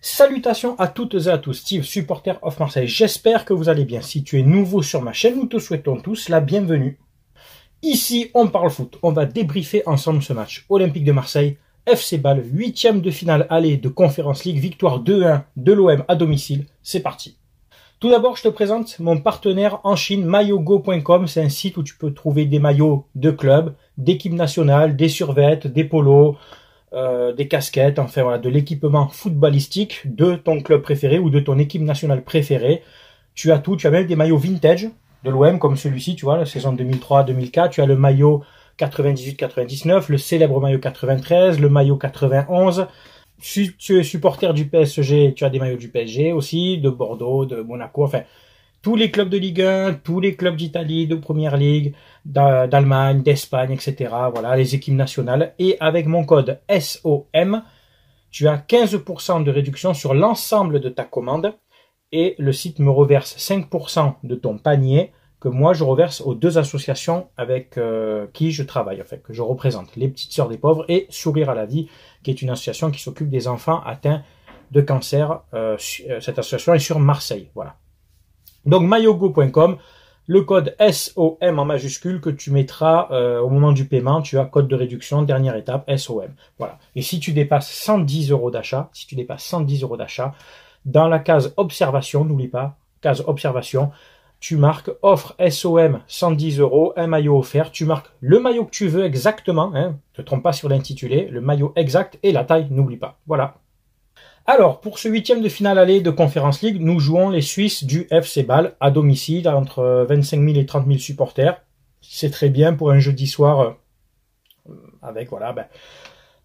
Salutations à toutes et à tous, Steve, supporter of Marseille. J'espère que vous allez bien. Si tu es nouveau sur ma chaîne, nous te souhaitons tous la bienvenue. Ici, on parle foot. On va débriefer ensemble ce match. Olympique de Marseille, FC Bâle, 8e de finale aller de Conference League, victoire 2-1 de l'OM à domicile. C'est parti. Tout d'abord, je te présente mon partenaire en Chine, maillogo.com. C'est un site où tu peux trouver des maillots de clubs, d'équipes nationales, des survêtes, des polos, des casquettes, enfin voilà, de l'équipement footballistique de ton club préféré ou de ton équipe nationale préférée. Tu as tout, tu as même des maillots vintage de l'OM comme celui-ci, tu vois, la saison 2003-2004. Tu as le maillot 98-99, le célèbre maillot 93, le maillot 91. Si tu es supporter du PSG, tu as des maillots du PSG aussi, de Bordeaux, de Monaco, enfin tous les clubs de Ligue 1, tous les clubs d'Italie, de Première Ligue, d'Allemagne, d'Espagne, etc. Voilà, les équipes nationales. Et avec mon code SOM, tu as 15% de réduction sur l'ensemble de ta commande. Et le site me reverse 5% de ton panier que moi je reverse aux deux associations avec qui je travaille, en fait, que je représente, les Petites Sœurs des Pauvres et Sourire à la Vie, qui est une association qui s'occupe des enfants atteints de cancer. Cette association est sur Marseille, voilà. Donc maillogo.com, le code SOM en majuscule que tu mettras au moment du paiement, tu as code de réduction, dernière étape, SOM. Voilà. Et si tu dépasses 110 € d'achat, dans la case observation, n'oublie pas, case observation, tu marques offre SOM 110 €, un maillot offert, tu marques le maillot que tu veux exactement, hein, ne te trompe pas sur l'intitulé, le maillot exact et la taille, n'oublie pas. Voilà. Alors, pour ce 8e de finale aller de Conference League, nous jouons les Suisses du FC Bâle à domicile, entre 25 000 et 30 000 supporters. C'est très bien pour un jeudi soir, avec voilà,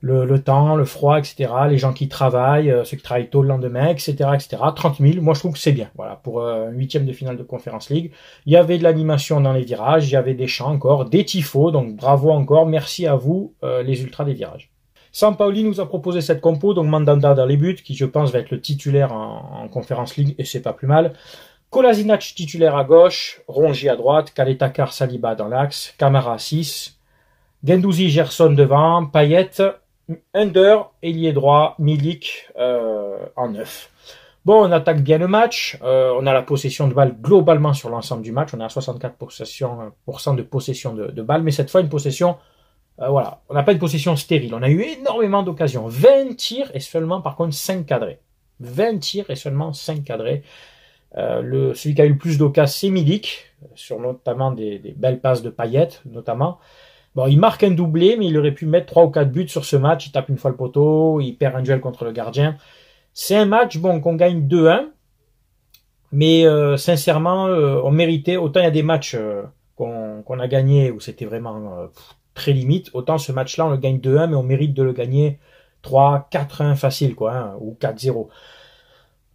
le temps, le froid, etc. Les gens qui travaillent, ceux qui travaillent tôt le lendemain, etc., etc. 30 000, moi je trouve que c'est bien. Voilà, pour un 8e de finale de Conference League. Il y avait de l'animation dans les virages, il y avait des chants encore, des tifos, donc bravo encore, merci à vous, les ultras des virages. Sampaoli nous a proposé cette compo, donc Mandanda dans les buts, qui je pense va être le titulaire en Conference League, et c'est pas plus mal. Kolasinac titulaire à gauche, Rongier à droite, Kaletakar, Saliba dans l'axe, Camara à 6, Guendouzi, Gerson devant, Payet, Under, ailier droit, Milik en 9. Bon, on attaque bien le match, on a la possession de balle globalement sur l'ensemble du match, on a 64% de possession de balle, mais cette fois une possession... voilà, on n'a pas une possession stérile, on a eu énormément d'occasions, 20 tirs et seulement par contre 5 cadrés. 20 tirs et seulement 5 cadrés. Celui qui a eu le plus d'occasions, c'est Milik, sur notamment des belles passes de Payet, notamment. Bon, il marque un doublé, mais il aurait pu mettre 3 ou 4 buts sur ce match, il tape une fois le poteau, il perd un duel contre le gardien. C'est un match, bon, qu'on gagne 2-1, mais sincèrement, on méritait, autant il y a des matchs qu'on a gagnés où c'était vraiment... très limite, autant ce match-là, on le gagne 2-1, mais on mérite de le gagner 3-4-1 facile, quoi, hein, ou 4-0.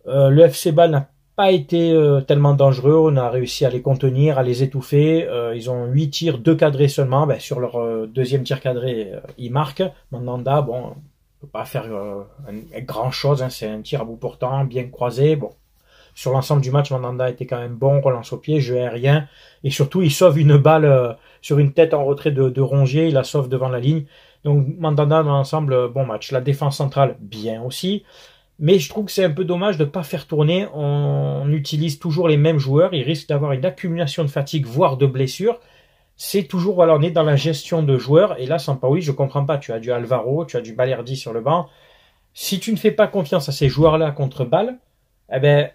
Le FC Bâle n'a pas été tellement dangereux, on a réussi à les contenir, à les étouffer. Ils ont 8 tirs, 2 cadrés seulement. Sur leur deuxième tir cadré, ils marquent. Mandanda, bon, on peut pas faire grand-chose, hein, c'est un tir à bout portant, bien croisé, bon. Sur l'ensemble du match, Mandanda était quand même bon, relance au pied, jeu aérien, et surtout il sauve une balle sur une tête en retrait de Rongier, il la sauve devant la ligne. Donc Mandanda dans l'ensemble, bon match. La défense centrale, bien aussi, mais je trouve que c'est un peu dommage de ne pas faire tourner. On utilise toujours les mêmes joueurs, il risque d'avoir une accumulation de fatigue, voire de blessures. C'est toujours, voilà, on est dans la gestion de joueurs, et là, Sampaoli, je comprends pas, tu as du Alvaro, tu as du Balerdi sur le banc. Si tu ne fais pas confiance à ces joueurs-là contre Bâle, eh ben,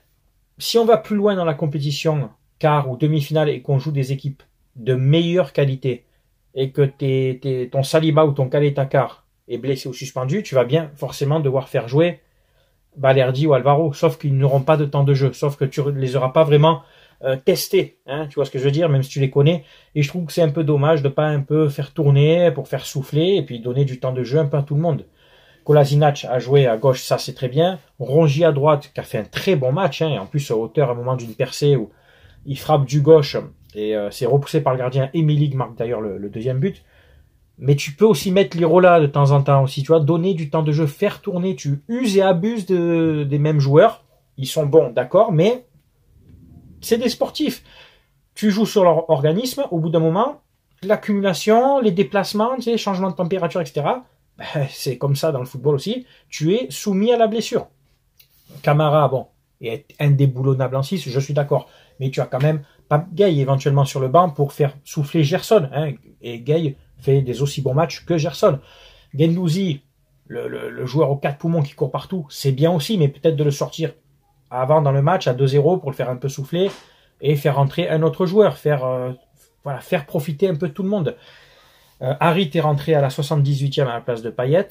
si on va plus loin dans la compétition, quart ou demi-finale, et qu'on joue des équipes de meilleure qualité, et que ton Saliba ou ton Kaletakar est blessé ou suspendu, tu vas bien forcément devoir faire jouer Balerdi ou Alvaro, sauf qu'ils n'auront pas de temps de jeu, sauf que tu les auras pas vraiment testés, hein, tu vois ce que je veux dire, même si tu les connais, et je trouve que c'est un peu dommage de pas un peu faire tourner pour faire souffler, et puis donner du temps de jeu un peu à tout le monde. Kolasinac a joué à gauche, ça c'est très bien. Rongier à droite, qui a fait un très bon match, hein, et en plus à hauteur à un moment d'une percée où il frappe du gauche et c'est repoussé par le gardien. Milik marque d'ailleurs le deuxième but. Mais tu peux aussi mettre Lirola de temps en temps aussi, tu vois, donner du temps de jeu, faire tourner, tu uses et abuses des mêmes joueurs. Ils sont bons, d'accord, mais c'est des sportifs. Tu joues sur leur organisme, au bout d'un moment, l'accumulation, les déplacements, tu sais, les changements de température, etc., c'est comme ça dans le football aussi, tu es soumis à la blessure. Camara, bon, est indéboulonnable en 6, je suis d'accord. Mais tu as quand même Pape Gueye éventuellement sur le banc pour faire souffler Gerson. Hein, et Gueye fait des aussi bons matchs que Gerson. Guendouzi, le joueur aux 4 poumons qui court partout, c'est bien aussi, mais peut-être de le sortir avant dans le match à 2-0 pour le faire un peu souffler et faire rentrer un autre joueur, faire profiter un peu tout le monde. Harit est rentré à la 78e à la place de Payet.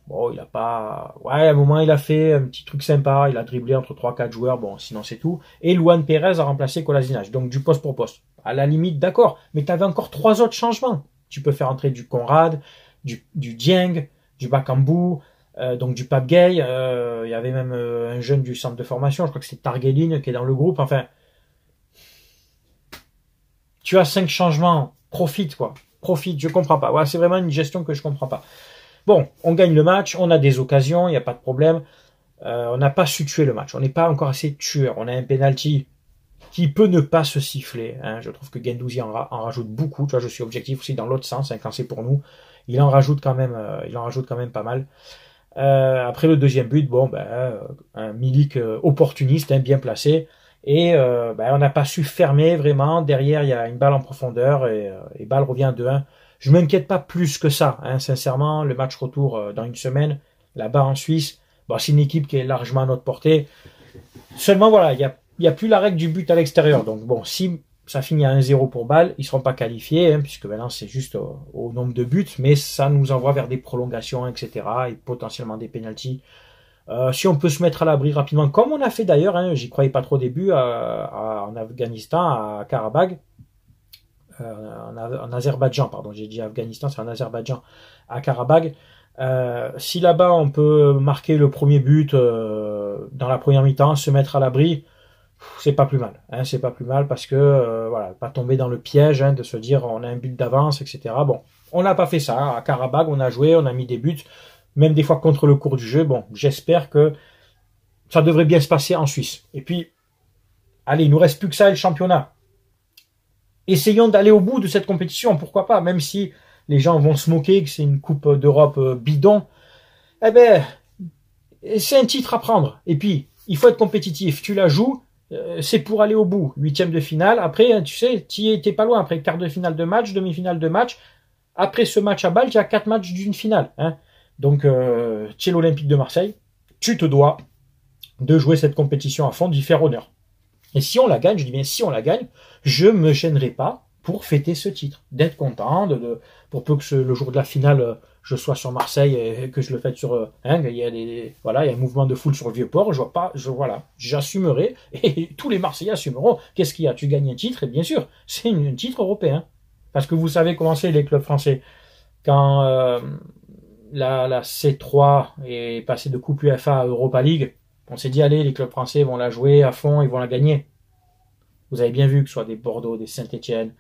Bon, il a pas... Ouais, à un moment, il a fait un petit truc sympa. Il a dribblé entre 3-4 joueurs. Bon, sinon, c'est tout. Et Luan Pérez a remplacé Kolasinac. Donc, du poste pour poste. À la limite, d'accord. Mais tu avais encore 3 autres changements. Tu peux faire entrer du Conrad, du Dieng, du Bakambu, donc du Pape Gueye. Il y avait même un jeune du centre de formation. Je crois que c'est Targeline qui est dans le groupe. Enfin, tu as 5 changements. Profite, quoi. Profite. Je comprends pas. Ouais, c'est vraiment une gestion que je comprends pas. Bon, on gagne le match, on a des occasions, il n'y a pas de problème. On n'a pas su tuer le match, on n'est pas encore assez tueur. On a un penalty qui peut ne pas se siffler. Hein. Je trouve que Guendouzi en rajoute beaucoup. Tu vois, je suis objectif aussi dans l'autre sens, hein, quand c'est pour nous. Il en rajoute quand même pas mal. Après le deuxième but, bon, un Milik opportuniste, hein, bien placé. Et on n'a pas su fermer vraiment. Derrière, il y a une balle en profondeur et balle revient à 2-1. Je m'inquiète pas plus que ça, hein, sincèrement. Le match retour dans une semaine, là-bas en Suisse, bon, c'est une équipe qui est largement à notre portée. Seulement, voilà, il y a plus la règle du but à l'extérieur. Donc bon, si ça finit à 1-0 pour Bâle, ils seront pas qualifiés, hein, puisque maintenant c'est juste au nombre de buts, mais ça nous envoie vers des prolongations, etc. et potentiellement des pénaltys. Si on peut se mettre à l'abri rapidement, comme on a fait d'ailleurs, hein, j'y croyais pas trop au début, en Afghanistan, à Karabagh, en Azerbaïdjan, pardon, j'ai dit Afghanistan, c'est en Azerbaïdjan, à Karabagh. Si là-bas on peut marquer le premier but dans la première mi-temps, se mettre à l'abri, c'est pas plus mal, hein, c'est pas plus mal parce que voilà, pas tomber dans le piège, hein, de se dire on a un but d'avance, etc. Bon, on n'a pas fait ça, hein. À Karabagh, on a joué, on a mis des buts, même des fois contre le cours du jeu. Bon, j'espère que ça devrait bien se passer en Suisse. Et puis, allez, il nous reste plus que ça et le championnat. Essayons d'aller au bout de cette compétition, pourquoi pas, même si les gens vont se moquer que c'est une coupe d'Europe bidon. Eh ben, c'est un titre à prendre. Et puis, il faut être compétitif. Tu la joues, c'est pour aller au bout. 8e de finale. Après, tu sais, t'es pas loin. Après quart de finale de match, demi-finale de match. Après ce match à Bâle, tu as 4 matchs d'une finale. Hein. Donc, tu es l'Olympique de Marseille. Tu te dois de jouer cette compétition à fond, d'y faire honneur. Et si on la gagne, je dis bien si on la gagne, je me gênerai pas pour fêter ce titre, d'être content, pour peu que le jour de la finale, je sois sur Marseille et que je le fête sur, il y a il y a un mouvement de foule sur le Vieux-Port, j'assumerai et tous les Marseillais assumeront. Qu'est-ce qu'il y a? Tu gagnes un titre et bien sûr, c'est un titre européen, parce que vous savez comment c'est les clubs français quand la C3 est passée de Coupe UEFA à Europa League. On s'est dit, allez, les clubs français vont la jouer à fond, ils vont la gagner. Vous avez bien vu que ce soit des Bordeaux, des Saint-Etienne,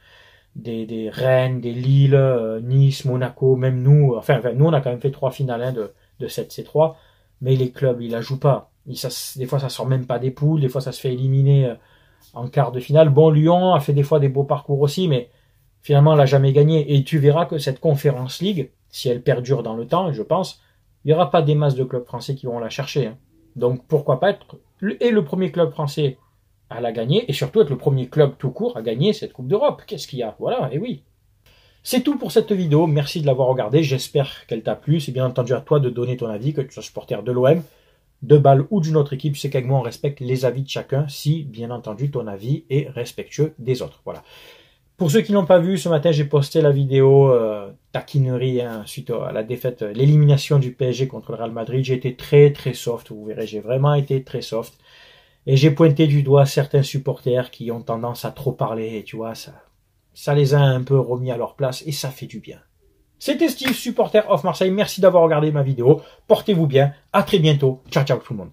des Rennes, des Lille, Nice, Monaco, même nous, nous on a quand même fait 3 finales, hein, de cette C3, mais les clubs, ils la jouent pas. Des fois, ça sort même pas des poules, des fois, ça se fait éliminer en quart de finale. Bon, Lyon a fait des fois des beaux parcours aussi, mais finalement, elle n'a jamais gagné. Et tu verras que cette Conference League, si elle perdure dans le temps, je pense, il n'y aura pas des masses de clubs français qui vont la chercher, hein. Donc pourquoi pas être le premier club français à la gagner et surtout être le premier club tout court à gagner cette Coupe d'Europe. Qu'est-ce qu'il y a? Voilà, et oui. C'est tout pour cette vidéo, merci de l'avoir regardée, j'espère qu'elle t'a plu. C'est bien entendu à toi de donner ton avis, que tu sois supporter de l'OM, de Bâle ou d'une autre équipe. C'est qu'avec moi on respecte les avis de chacun si bien entendu ton avis est respectueux des autres. Voilà. Pour ceux qui n'ont pas vu, ce matin j'ai posté la vidéo taquinerie, hein, suite à la défaite, l'élimination du PSG contre le Real Madrid. J'ai été très très soft, vous verrez, j'ai vraiment été très soft. Et j'ai pointé du doigt certains supporters qui ont tendance à trop parler, et tu vois, ça les a un peu remis à leur place et ça fait du bien. C'était Steve, supporter of Marseille, merci d'avoir regardé ma vidéo, portez-vous bien, à très bientôt, ciao ciao tout le monde.